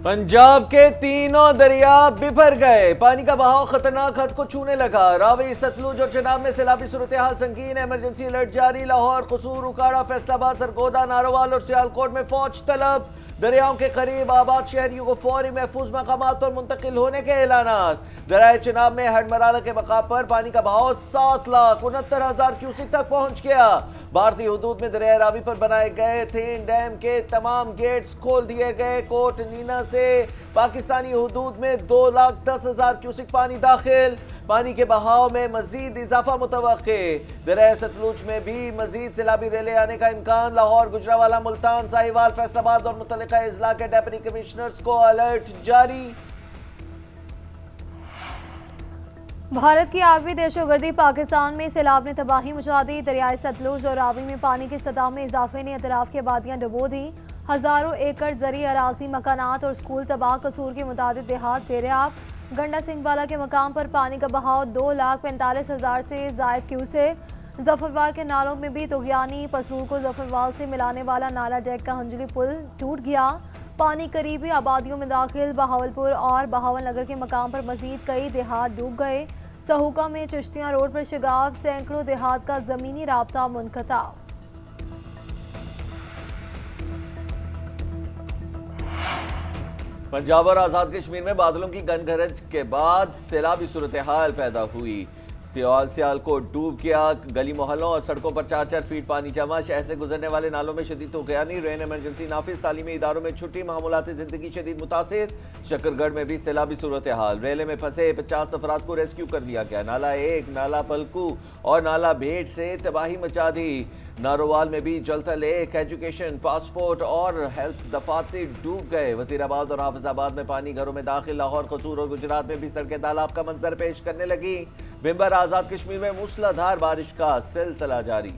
पंजाब के तीनों दरिया बिफर गए, पानी का बहाव खतरनाक हद को छूने लगा। रावी, सतलुज और चनाब में सैलाबी सूरत हाल संगीन, इमरजेंसी अलर्ट जारी। लाहौर, कसूर, उकाड़ा, फैसलाबाद, सरगोदा, नारोवाल और सियालकोट में फौज तलब। दरियाओं के करीब आबाद शहरियों को फौरी महफूज मकामात पर मुंतकिल होने के ऐलानात। दरियाए चनाब में हडमराला के मकाम पर पानी का बहाव 7,69,000 क्यूसेक तक पहुंच गया। भारतीय हुदूद में दरिया रावी पर बनाए गए थेन डैम के तमाम गेट्स खोल दिए गए। कोट नीना से पाकिस्तानी हुदूद में 2,10,000 क्यूसेक पानी दाखिल। पानी के बहाव में मजीद इजाफा मुतवक्के। दरिया सतलुज में भी मजीद सैलाबी रेले आने का इम्कान। लाहौर, गुजरावाला, मुल्तान, साहिवाल, फैसलाबाद और मुतल्लिका अजला के डेप्यूटी कमिश्नर्स को अलर्ट जारी। भारत की आगवी दहशतगर्दी, पाकिस्तान में सैलाब ने तबाही मचा दी। दरियाए सतलुज और रावी में पानी की सतह में इजाफे ने अतराफ की आबादियां डुबो दी। हजारों एकड़ जरी अराजी, मकानात और स्कूल तबाह। कसूर के मुताबिक देहात जेरे आब। गंडा सिंह वाला के मकाम पर पानी का बहाव 2,45,000 से जायद क्यूसेक। जफरवाल के नालों में भी तुगयानी। पसरूर को जफरवाल से मिलाने वाला नाला डेक का हंजली पुल टूट गया। पानी करीबी आबादियों में दाखिल। बहावलपुर और बहावल नगर के मकाम पर मजीद कई देहात डूब गए। सहूका में चिश्तियां रोड पर शिगाफ, सैकड़ों देहात का जमीनी राब्ता मुनक़ता। पंजाब और आजाद कश्मीर में बादलों की गनगरज के बाद सैलाबी सूरत हाल पैदा हुई। सियालकोट डूब गया। गली मोहल्लों और सड़कों पर 4-4 फीट पानी जमा। शहर से गुजरने वाले नालों में शदीद तुगयानी। रेन इमरजेंसी नाफिज। तालीमी इदारों में छुट्टी। मामूलाती जिंदगी शदीद मुतासिर। शकरगढ़ में भी सैलाबी सूरत हाल। रेले में फंसे 50 अफराद को रेस्क्यू कर लिया गया। नाला 1, नाला पलकू और नाला भेट से तबाही मचा दी। नारोवाल में भी जलतल 1, एजुकेशन, पासपोर्ट और हेल्थ दफातर डूब गए। वजीराबाद और हाफिजाबाद में पानी घरों में दाखिल। लाहौर, कसूर और गुजरात में भी सड़कें तालाब का मंजर पेश करने लगी। बिम्बर, आजाद कश्मीर में मूसलाधार बारिश का सिलसिला जारी।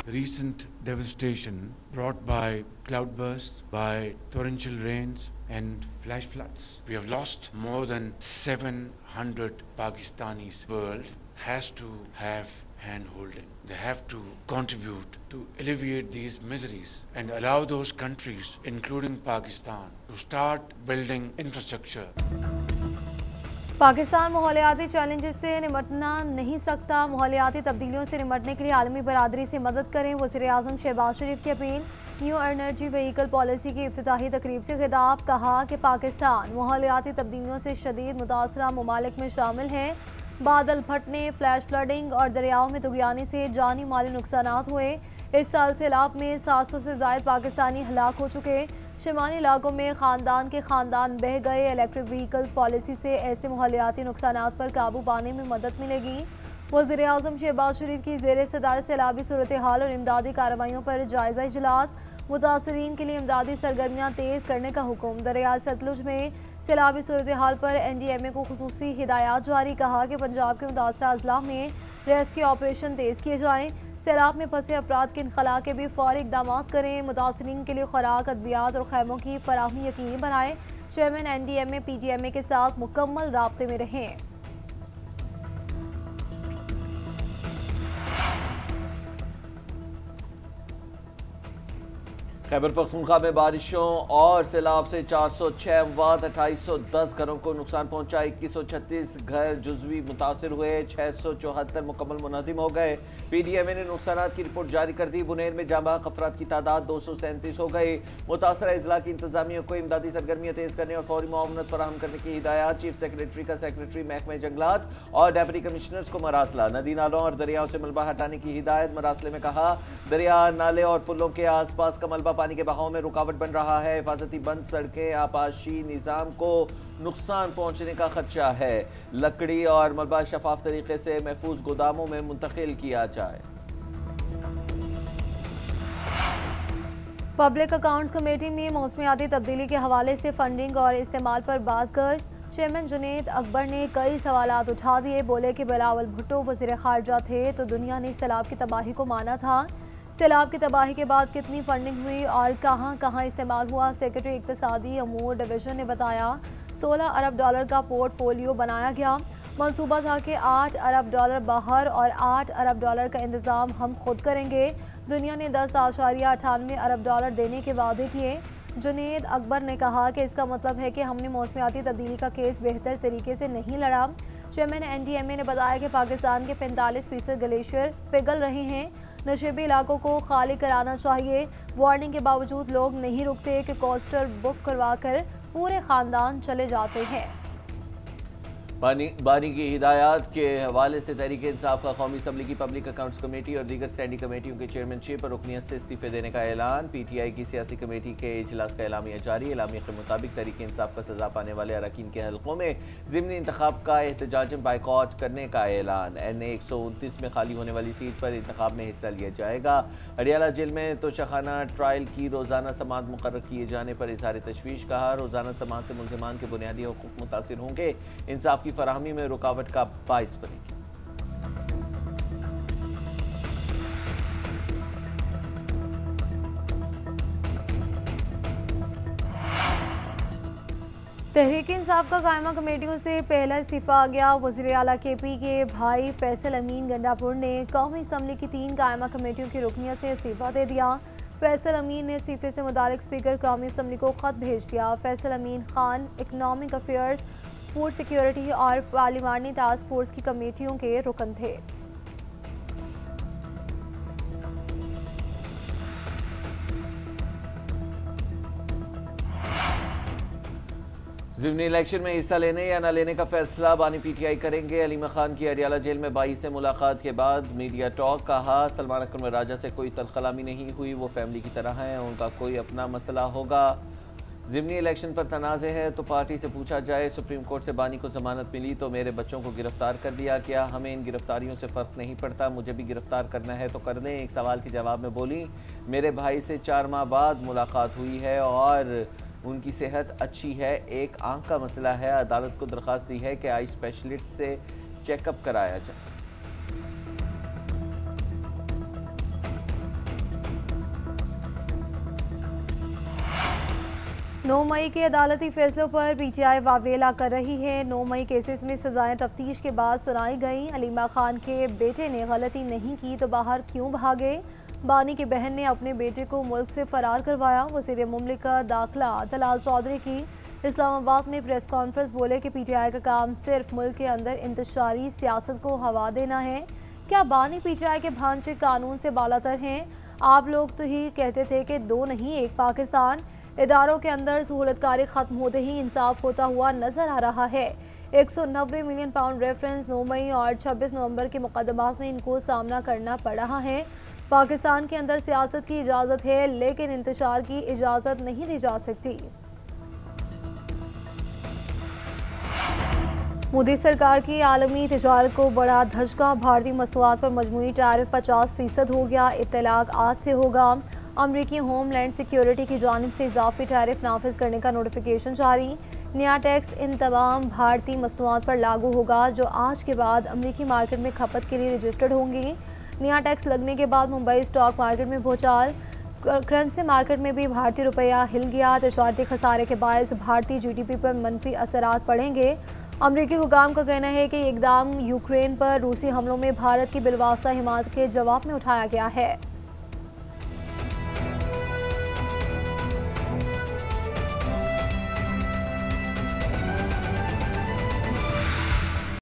Recent devastation brought by cloudbursts, by torrential rains and flash floods. We have lost more than 700 Pakistanis. The world has to have hand-holding. They have to contribute to alleviate these miseries and allow those countries, including Pakistan, to start building infrastructure. Pakistan माहौलियाती challenges से निपटना नहीं सकता। माहौलियाती तब्दीलियों से निपटने के लिए आलमी बरादरी से मदद करें। वज़ीर-ए-आज़म शहबाज शरीफ की appeal. New energy vehicle policy की इफ्तिताही तकरीब से खिताब। कहा कि पाकिस्तान माहौलियाती तब्दीलियों से शदीद मुतासरा ममालिक में शामिल है। बादल फटने, फ्लैश फ्लडिंग और दरियाओं में तुगयानी से जानी माली नुकसानात हुए। इस साल सैलाब में 700 से ज़ायद पाकिस्तानी हलाक हो चुके। शिमाली इलाकों में खानदान के खानदान बह गए। इलेक्ट्रिक व्हीकल्स पॉलिसी से ऐसे माहौलियाती नुकसानात पर काबू पाने में मदद मिलेगी। वज़ीर-ए-आज़म शहबाज शरीफ की ज़ेर सदारत सैलाबी सूरत हाल और इमदादी कार्रवाइयों पर जायज़ा इजलास। मुतासरीन के लिए इमदादी सरगर्मियाँ तेज़ करने का हुक्म। दरिया सतलुज में सैलाबी सूरत हाल पर NDMA को खुसूसी हिदायत जारी। कहा कि पंजाब के मुतासरा अजला में रेस्क्यू ऑपरेशन तेज़ किए जाएँ। सैलाब में फंसे अफराद के इनखला के भी फौरी इक़दाम करें। मुतासरीन के लिए खुराक, अद्वियात और खैमों की फराहमी यकीनी बनाएं। चेयरमैन NDMA PTMA के साथ मुकम्मल राब्ते में रहें। खैबर पख्तूनख्वा में बारिशों और सैलाब से 406 अमवात, 2810 घरों को नुकसान पहुंचा। 2136 घर जुज़वी मुतासिर हुए। 674 मुकम्मल मुनहदिम हो गए। PDMA ने नुकसानात की रिपोर्ट जारी कर दी। बुनेर में जांबाग अफराद की तादाद 237 हो गई। मुतासरा अजला की इंतजामिया को इमदादी सरगर्मियाँ तेज़ करने और फौरी मुआवनत फराहम करने की हिदायत। चीफ सेक्रेटरी का सेक्रेटरी महकमे जंगलात और डेप्यूटी कमिश्नर्स को मरासला। नदी नालों और दरियाओं से मलबा हटाने की हिदायत। मरासले में कहा, दरिया, नाले और पुलों के आस पास का मलबा पानी के बहाव में रुकावट बन रहा है। हिफाजती बंद सड़कें, आपाशी निज़ाम को नुकसान पहुंचने का खदशा है। लकड़ी और मलबा शफाफ तरीके से महफूज गोदामों में मुंतकिल किया जाए। पब्लिक अकाउंट्स कमेटी में मौसमियाती तब्दीली के हवाले से फंडिंग और इस्तेमाल पर बातगश्त। चेयरमैन जुनेद अकबर ने कई सवालात उठा दिए। बोले कि बिलावल भुट्टो वज़ीर ख़ारजा थे तो दुनिया ने सैलाब की तबाही को माना था। सैलाब की तबाही के बाद कितनी फंडिंग हुई और कहां कहां इस्तेमाल हुआ, सेक्रेटरी इक़्तिसादी अमूर डिवीज़न ने बताया। 16 अरब डॉलर का पोर्टफोलियो बनाया गया। मंसूबा था कि 8 अरब डॉलर बाहर और 8 अरब डॉलर का इंतज़ाम हम खुद करेंगे। दुनिया ने 10.98 अरब डॉलर देने के वादे किए। जुनेद अकबर ने कहा कि इसका मतलब है कि हमने मौसमियाती तब्दीली का केस बेहतर तरीके से नहीं लड़ा। चेयरमैन NDMA ने बताया कि पाकिस्तान के 45% ग्लेशियर पिघल रहे हैं। नशेबी इलाकों को खाली कराना चाहिए। वार्निंग के बावजूद लोग नहीं रुकते कि कोस्टर बुक करवाकर पूरे खानदान चले जाते हैं। बानी की हिदायत के हवाले से तहरीक इंसाफ का कौमी असम्बली की पब्लिक अकाउंट्स कमेटी और दीगर स्टैंडिंग कमेटियों के चेयरमैनशिप और रुकनियत से इस्तीफे देने का ऐलान। PTI की सियासी कमेटी के इजलास का एलामिया जारी। एलामिया के मुताबिक तहरीक इंसाफ का सजा पाने वाले अरकान के हलकों में ज़िमनी इंतखाब का एहतजाजन बाइकआउट करने का ऐलान। NA 129 में खाली होने वाली सीट पर इंतखाब में हिस्सा लिया जाएगा। अडियाला जेल में तोशाखाना ट्रायल की रोज़ाना समाअत मुकर्रर किए जाने पर इज़हार तशवीश। कहा, रोज़ाना समाअत से मुल्ज़िमान के बुनियादी हुकूक मुतासिर होंगे, इंसाफ की फराहमी में रुकावट का बाइस बनेगी। तहरीक इंसाफ का कायमा कमेटियों से पहला इस्तीफा आ गया। वज़ीर आला KP के भाई फैसल अमीन गंडापुर ने कौमी असम्बली की 3 कायमा कमेटियों की रुकनियत से इस्तीफा दे दिया। फैसल अमीन ने इस्तीफे से मुतालिक स्पीकर कौमी असम्बली को खत भेज दिया। Faisal Amin Khan economic affairs, food security और पार्लिमानी टास्क फोर्स की कमेटियों के रुकन थे। ज़िमनी इलेक्शन में हिस्सा लेने या न लेने का फैसला बानी PTI करेंगे। अलीमा खान की अडियाला जेल में बाई से मुलाकात के बाद मीडिया टॉक। कहा, सलमान अकरम राजा से कोई तलखलामी नहीं हुई, वो फैमिली की तरह हैं, उनका कोई अपना मसला होगा। ज़िमनी इलेक्शन पर तनाज़े है तो पार्टी से पूछा जाए। सुप्रीम कोर्ट से बानी को जमानत मिली तो मेरे बच्चों को गिरफ्तार कर दिया क्या? हमें इन गिरफ्तारियों से फ़र्क नहीं पड़ता, मुझे भी गिरफ्तार करना है तो कर दें। एक सवाल के जवाब में बोली, मेरे भाई से 4 माह बाद मुलाकात हुई है और उनकी सेहत अच्छी है, एक आंख का मसला है। अदालत को दरख्वास्त दी है कि आई स्पेशलिस्ट से चेकअप कराया जाए। 9 मई के अदालती फैसलों पर PTI वावेला कर रही है। 9 मई केसेस में सजाएं तफ्तीश के बाद सुनाई गई। अलीमा खान के बेटे ने गलती नहीं की तो बाहर क्यों भागे? बानी की बहन ने अपने बेटे को मुल्क से फरार करवाया। वज़ीर मुमलिकत दाखिला तलाल चौधरी की इस्लामाबाद में प्रेस कॉन्फ्रेंस बोले कि PTI का काम सिर्फ मुल्क के अंदर इंतशारी सियासत को हवा देना है। क्या बानी PTI के भांचे कानून से बालातर हैं? आप लोग तो ही कहते थे कि 2 नहीं 1 पाकिस्तान। इदारों के अंदर सहूलतकारी ख़त्म होते ही इंसाफ होता हुआ नजर आ रहा है। 190 मिलियन पाउंड रेफरेंस 9 मई और 26 नवंबर के मुकदमात में इनको सामना करना पड़ रहा है। पाकिस्तान के अंदर सियासत की इजाज़त है लेकिन इंतशार की इजाज़त नहीं दी जा सकती। मोदी सरकार की आलमी तिजारत को बड़ा धचका। भारतीय मसनूआत पर मजमूई टैरिफ 50% हो गया। इत्तलाक आज से होगा। अमरीकी होमलैंड सिक्योरिटी की जानिब से इजाफी टैरिफ नाफिज करने का नोटिफिकेशन जारी। नया टैक्स इन तमाम भारतीय मसनूआत पर लागू होगा जो आज के बाद अमरीकी मार्केट में खपत के लिए रजिस्टर्ड होंगी। नया टैक्स लगने के बाद मुंबई स्टॉक मार्केट में भूचाल। करेंसी मार्केट में भी भारतीय रुपया हिल गया। तजारती खसारे के बायस भारतीय GDP पर मनफी असरात पड़ेंगे। अमरीकी हुकाम का कहना है कि इकदाम यूक्रेन पर रूसी हमलों में भारत की बिलवास्ता हिमायत के जवाब में उठाया गया है।